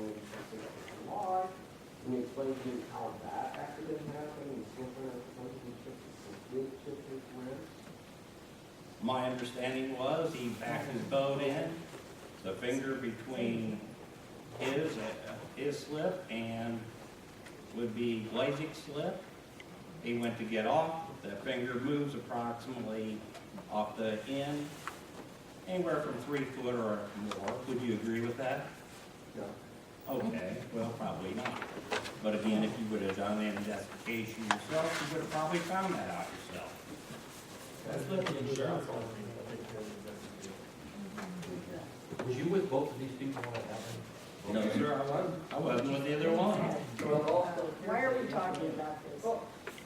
July, and you explained to me how that accident happened, and slipper and something did chip his ribs. My understanding was he packed his boat in, the finger between his slip and would be Blazek's slip. He went to get off, the finger moves approximately off the end, anywhere from 3 foot or more. Would you agree with that? No. Okay, well, probably not. But again, if you would have done an investigation yourself, you would have probably found that out yourself. That's what the insurance company will take care of the investigation. Was you with both of these people when it happened? No, sir, I wasn't with either one. Why are we talking about this?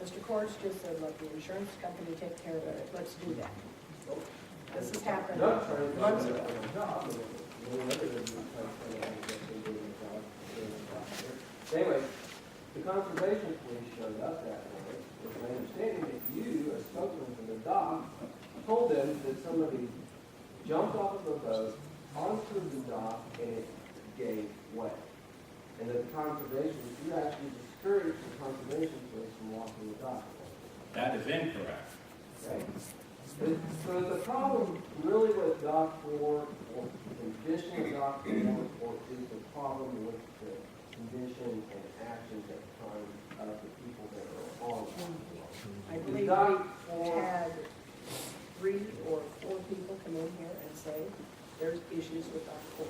Mr. Cordes just said, let the insurance company take care of it, let's do that. This has happened months ago. Anyway, the conservation police showed up that night with my understanding that you, as spokesman from the dock, told them that somebody jumped off of a boat onto the dock and it gave way. And that the conservation, you actually discouraged the conservation police from walking the dock. That is incorrect. Okay? So the problem really with Dock 4, or the condition of Dock 4, or is the problem with the condition and actions at the time of the people that are on Dock 4? I believe Dock we 4 had 3 or 4 people come in here and say, there's issues with Dock 4.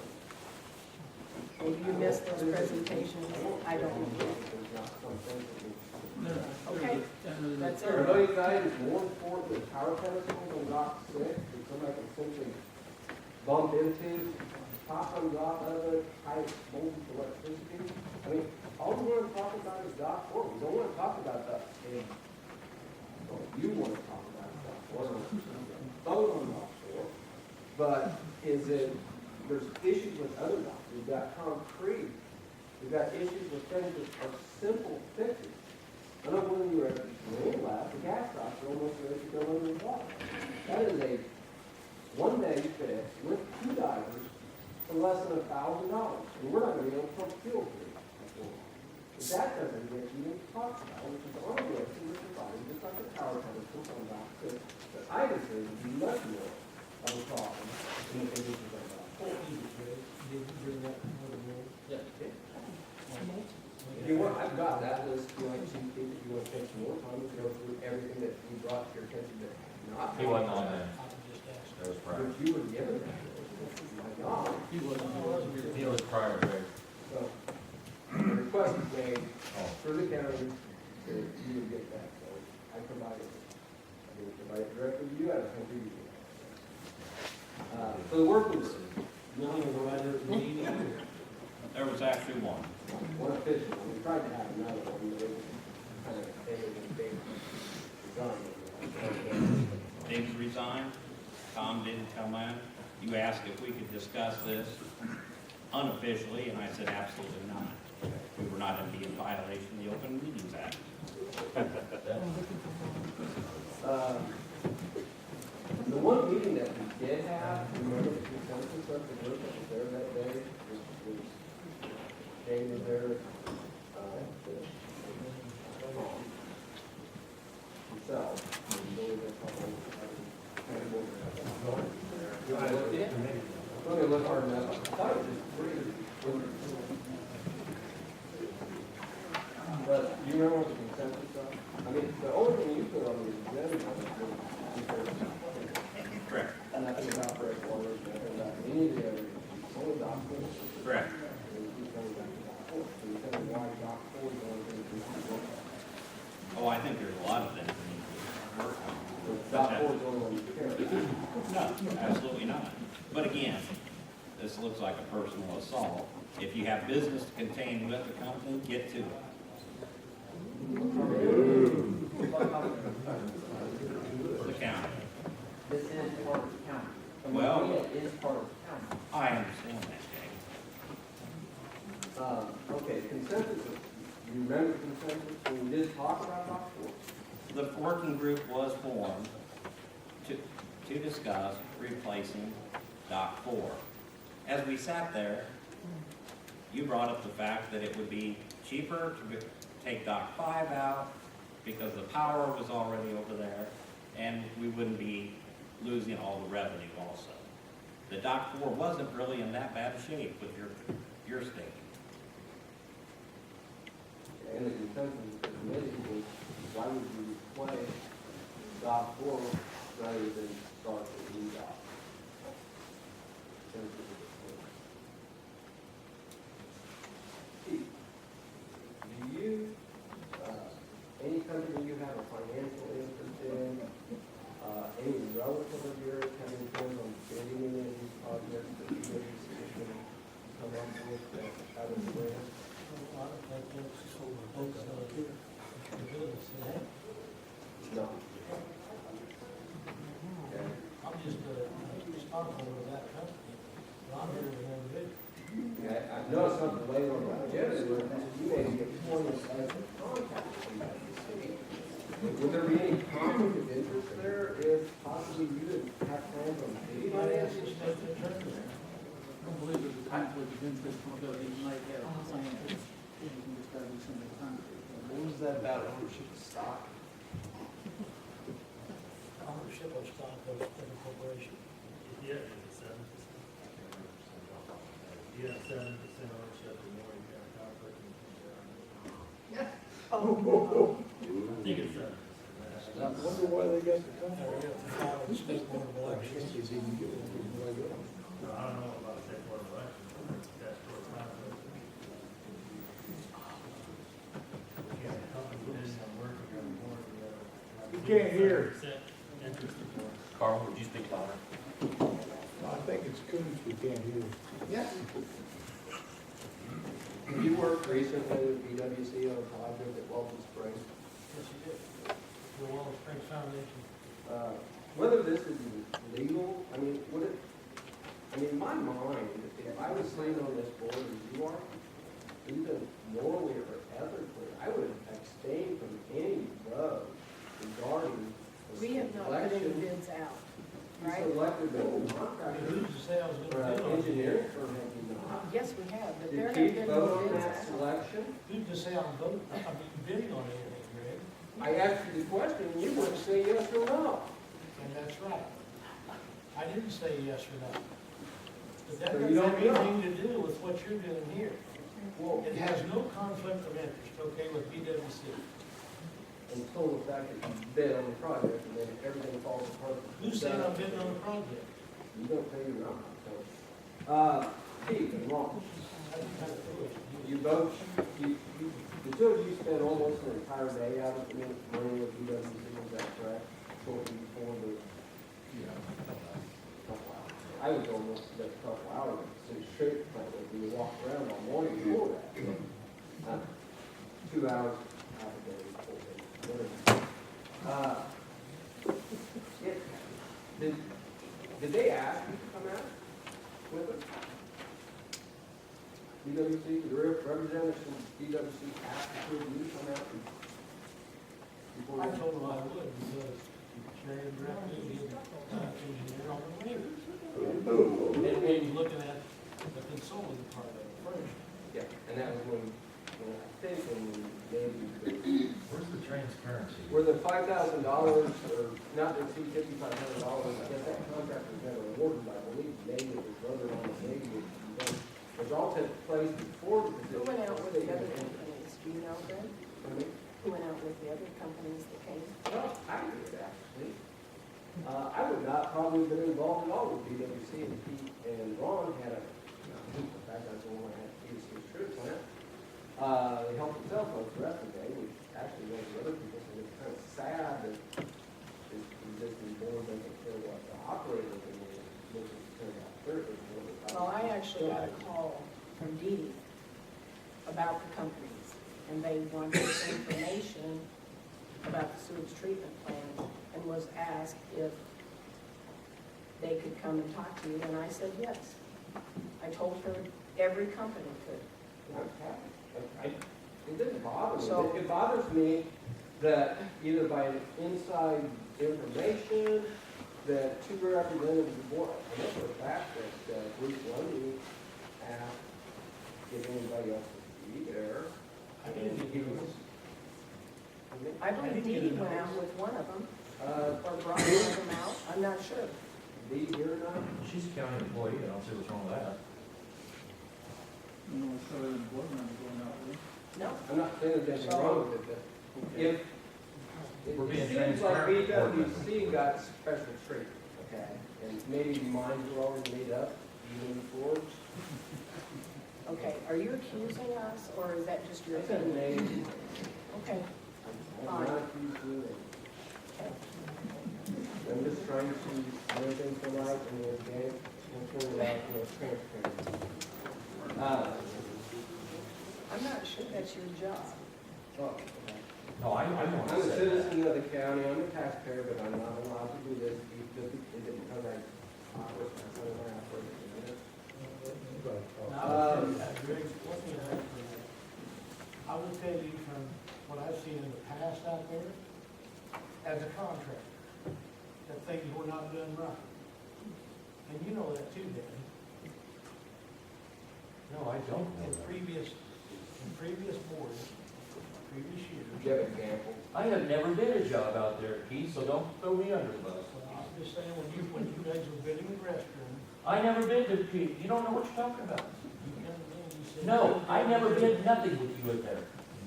Maybe you missed those presentations, I don't know. Okay, that's Are it. those guys more important than power pedestals on Dock 6 that somebody can simply bump into, pop comes off of it, high voltage electricity? I mean, all we want to talk about is Dock 4. We don't want to talk about Dock 10. Well, you want to talk about Dock 4. Vote on Dock 4. But is it, there's issues with other docks. We've got concrete. We've got issues with things that are simple fixes. I know when you were at the marine lab, the gas docks are almost ready to go under the water. That is a one-day fix with 2 divers for less than $1,000. And we're not going to be able to pump fuel for it. If that doesn't get you to talk about, which is on the list in the provided, just like the power pedestals on Dock 6, that I consider to be much more of a problem in the conditions of Dock 4. Did you bring that before the board? Yeah. If you want, I've got that list, you like to keep, if you want to take some more time to go through everything that we brought to your attention that not. He wasn't on that. That was prior. But you were given that list. My God. He wasn't. He was prior, Greg. So, the request is made through the county that you would get that, so I provided it. I didn't provide it directly to you, I don't think you did. So the work was, There was actually one. one official, we tried to have another one, but it was kind of, they were big, done. Diggs resigned. Tom didn't come in. You asked if we could discuss this unofficially, and I said absolutely not. We were not going to be in violation of the Open Meetings Act. The one meeting that we did have, remember the consensus of the group that was there that day, was David there, himself, and Billy there, let me look hard enough. I thought it was just 3. But you remember what the consensus was? I mean, the only thing you put on the agenda was Correct. nothing about breakwaters, nothing about any of the other issues, only Dock 4. Correct. And you keep going back to Dock 4. So you tell me why Dock 4 is the only thing that you work on. Oh, I think there's a lot of things we need to work on. Dock 4 is the only one you care about. No, absolutely not. But again, this looks like a personal assault. If you have business to contain with the company, get to it. The county. This is part of the county. Well- It is part of the county. I understand that, Jay. Okay, consensus, you remember the consensus when we did talk about Dock 4? The working group was formed to discuss replacing Dock 4. As we sat there, you brought up the fact that it would be cheaper to take Dock 5 out because the power was already over there, and we wouldn't be losing all the revenue also. The Dock 4 wasn't really in that bad a shape with your statement. And the consensus of the committee was, why would you replace Dock 4 rather than start a new dock? Consensus of the committee. responsible with that company. I'm here with an individual. Okay, I know it's something later on the agenda, but you may be appointed as a contact with PWC. Would there be any conflict of interest there if possibly you didn't have plans on You bidding might on ask the it? state attorney there. I don't believe there's a conflict of interest because he might have plans. You can just gotta do something concrete. What was that about ownership of stock? Ownership of stock of the corporation. Yeah, it's 7%. You have 7% ownership or more, you got a conflict. I think it's 7%. I wonder why they got the There contract. you go, to file with the state board of elections. Is he gonna get it? No, I don't know about state board of elections, that's for a conflict. You got a company that's working on the board, you got. You can't hear. 7% interest in board. Carl, would you speak louder? I think it's Coons we can't hear. Yeah. You worked recently with PWC on a project at Walton Springs. Yes, you did. The Walnut Springs Foundation. Whether this is legal, I mean, would it, I mean, in my mind, if I was sitting on this board as you are, even morally or ethically, I would abstain from any vote regarding the We have not put any selection. bids out, You right? selected the I mean, contractor who's to say I was for gonna bid an on it? engineering firm, have you not? Yes, we have, but there Did have Keith been vote no on bids that out. selection? Who's to say I'm bidding on anything, Greg? I asked you the question, and you wouldn't say yes or no. And that's right. I didn't say yes or no. But that So doesn't you have don't know. anything to do with what you're doing here. Well, It has no conflict of interest, okay, with PWC. until the fact that you bid on the project, and then everything falls apart. Who said I'm bidding on the project? You don't say you're not, so. Keith and Ron, I didn't have a clue. you both, the two of you spent almost an entire day out of the morning with PWC, is that correct? Shortly before the, couple hours. I was almost a couple hours, since straight, like, we walked around all morning before that. So, 2 hours out of the day, whatever. Did they ask you to come out with us? DWC, the representatives from DWC asked you to come out before I you? told them I would because Sherry Brett knew he was an engineer on the way. And we were looking at the consulting part of it first. Yeah, and that was when I think when we maybe, Where's the transparency? were the $5,000 or not to exceed $5,500, I guess that contract was never awarded, I believe, maybe it was voted on, maybe it was, which all took place before the Who position. went out with the other companies, do you know, Greg? Who went out with the other companies that came? Well, I did actually. I would not probably have been involved at all with PWC, and Pete and Ron had a, in fact, that's the one I had to use his trip plant. They helped themselves out the rest of the day, which actually one of the other people said it's kind of sad that this existing board doesn't care what the operator is looking to turn out their. Well, I actually got a call from Dee Dee about the companies, and they wanted information about the sewage treatment plant, and was asked if they could come and talk to you, and I said yes. I told her every company could. It didn't bother me. So- It bothers me that either by inside information, that two representatives of the board, I know for a fact that Bruce Lundy asked if anybody else would be there. I didn't And he get was. I believe Dee Dee went out with one of them, or brought one of them out, I'm not sure. Dee Dee here or not? She's a county employee, I don't see what's wrong with that. You know, it's better than board members going out with. No, I'm not saying there's anything wrong with it, but if, We're being it seems like transparent with board BWC got special treatment, okay? And maybe minds were already made up, even before. okay, are you accusing us, or is that just your I said opinion? maybe. Okay, I'm not accused of it. I'm just trying to do everything for life and the game, and turn it out, transparent. I'm not sure that's your job. Oh, okay. No, I don't I'm want a to say that. citizen of the county, I'm a taxpayer, but I'm not allowed to do this because I wish I said it right after the minute. Now, Greg, let me ask you, I will tell you from what I've seen in the past out there, as a contractor, that things were not done right. And you know that too, Dan. No, I don't know In that. previous boards, previous years. Do you have an example? I have never did a job out there, Keith, so don't throw me under the bus. Well, I'm just saying, when you guys were bidding the restroom, I never bid to Keith. You don't know what you're talking about. you come in, you said. No, I never bid nothing with you in there.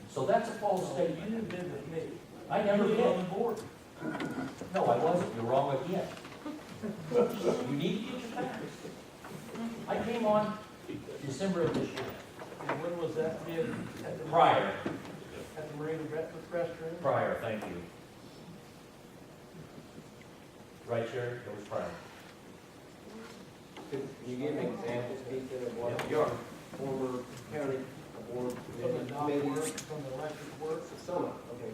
So that's a false You statement. didn't bid with me. I never You did. were on the board. No, I wasn't. You're wrong again. You need to get your facts. I came on December of this year. And when was that bid? At the Prior. At the Marina restroom? Prior, thank you. Right, Sherry? It was prior. Can you give me examples, Peter, of what Yeah, you are. former county board From the dock work, committees? from the electric work? Some, okay,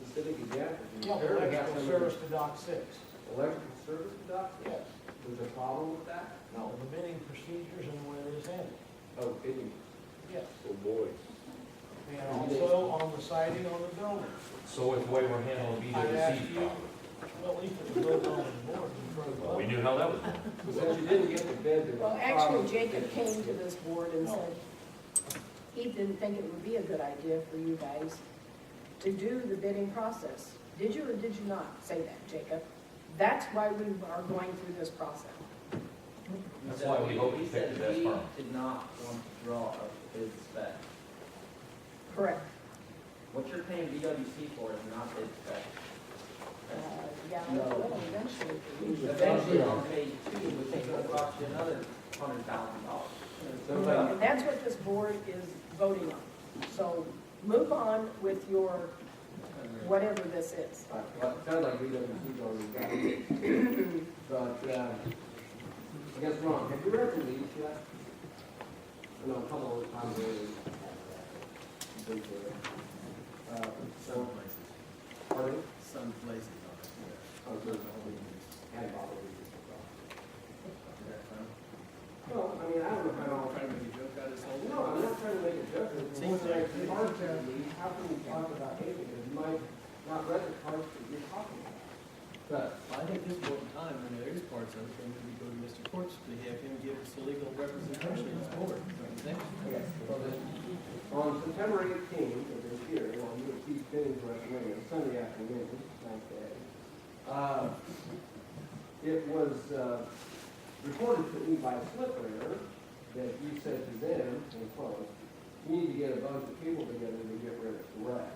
specific examples. You Yeah, sure we got electrical some service to dock 6. Electrical service doc? Yes. There's a problem with that? No, the bidding procedures and the way it is handled. Oh, bidding. Yes. Oh, boy. And also on the siding on the building. So it's the way we're handling I'd ask BWC you, problem. well, at least it was voted on the board in front of the Well, we public. knew how that was going. Since you didn't get the bid, there was Well, a actually, problem. Jacob came to this board and said he didn't think it would be a good idea for you guys to do the bidding process. Did you or did you not say that, Jacob? That's why we are going through this process. That's why we hope to pick the best firm. Did not want to draw up the bid spec. Correct. What you're paying BWC for is not bid spec. Yeah, No. well, eventually. Eventually on page 2, which is gonna cost you another $100,000. Somebody, And that's what this board is voting on. So move on with your, whatever this is. well, it sounds like BWC's already got it. But, I guess, Ron, have you ever leased yet? I know a couple of times already. So, pardon? Some places Oh, good. And bottle leases. Well, I mean, I don't know how. trying to make a joke out of this whole. No, I'm not trying to make a joke. It's Seems like it's hard to leave. How can we talk about anything? Because you might not read the parts that you're talking about. But, I think this point in time, when there is parts of it, then we go to Mr. Courts to have him give us the legal representation of this board. okay, so then, on September 18th of this year, while you were Chief Bidding's recommending Sunday afternoon, nice day, it was reported to me by Slipper that you said to them, in quotes, you need to get a bunch of people together to get rid of the wreck.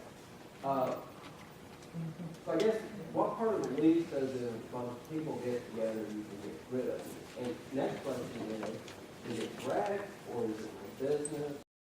So I guess, what part of the lease says that once people get together, you can get rid of it? And next question is it wreck, or is it for business,